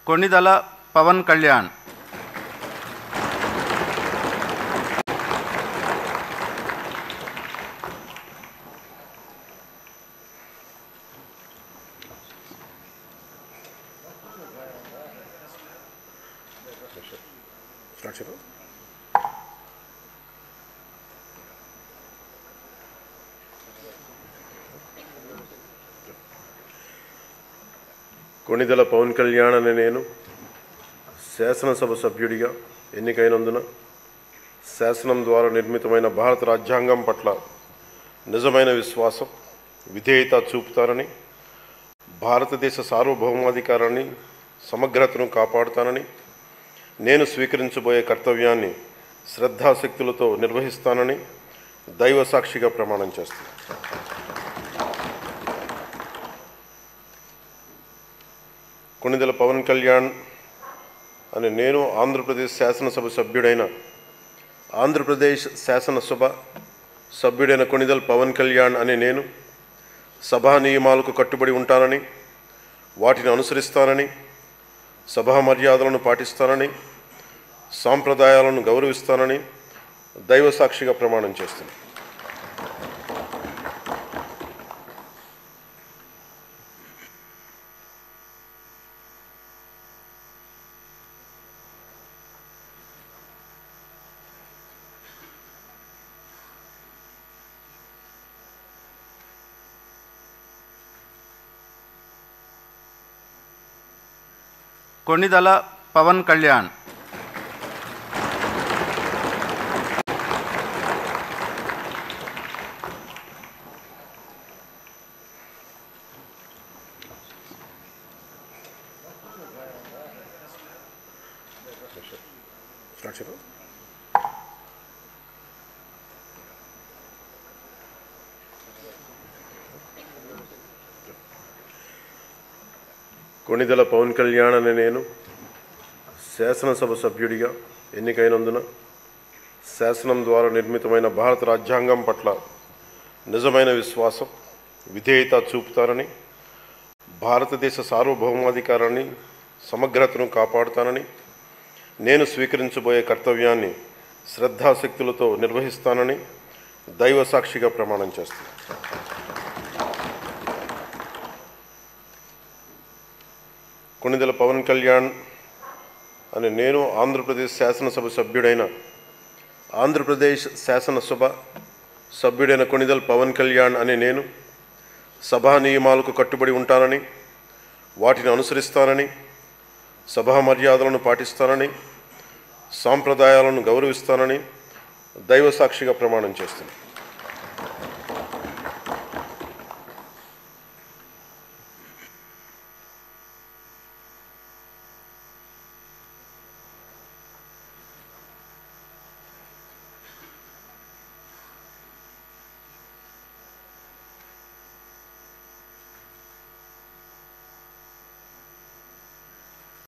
కొణిదల పవన్ కళ్యాణ్. కొణిదెల పవన్ కళ్యాణ్ అనే నేను శాసనసభ సభ్యుడిగా ఎన్నికైనందున శాసనం ద్వారా నిర్మితమైన భారత రాజ్యాంగం పట్ల నిజమైన విశ్వాసం, విధేయత చూపుతానని, భారతదేశ సార్వభౌమాధికారాన్ని, సమగ్రతను కాపాడుతానని, నేను స్వీకరించబోయే కర్తవ్యాన్ని శ్రద్ధాశక్తులతో నిర్వహిస్తానని దైవ సాక్షిగా ప్రమాణం చేస్తాను. కొణిదెల పవన్ కళ్యాణ్ అని నేను ఆంధ్రప్రదేశ్ శాసనసభ సభ్యుడైన కొణిదెల పవన్ కళ్యాణ్ అని నేను సభా నియమాలకు కట్టుబడి ఉంటానని, వాటిని అనుసరిస్తానని, సభా మర్యాదలను పాటిస్తానని, సాంప్రదాయాలను గౌరవిస్తానని దైవ సాక్షిగా ప్రమాణం చేస్తున్నాను. కొణిదల పవన్ కళ్యాణ్. కొణిదెల పవన్ కళ్యాణ్ అనే నేను శాసనసభ సభ్యుడిగా ఎన్నికైనందున శాసనం ద్వారా నిర్మితమైన భారత రాజ్యాంగం పట్ల నిజమైన విశ్వాసం, విధేయత చూపుతానని, భారతదేశ సార్వభౌమాధికారాన్ని, సమగ్రతను కాపాడుతానని, నేను స్వీకరించబోయే కర్తవ్యాన్ని శ్రద్ధాశక్తులతో నిర్వహిస్తానని దైవ సాక్షిగా ప్రమాణం చేస్తాను. కొణిదెల పవన్ కళ్యాణ్ అని నేను ఆంధ్రప్రదేశ్ శాసనసభ సభ్యుడైన కొణిదెల పవన్ కళ్యాణ్ అని నేను సభా నియమాలకు కట్టుబడి ఉంటానని, వాటిని అనుసరిస్తానని, సభా మర్యాదలను పాటిస్తానని, సాంప్రదాయాలను గౌరవిస్తానని దైవ సాక్షిగా ప్రమాణం చేస్తున్నాను.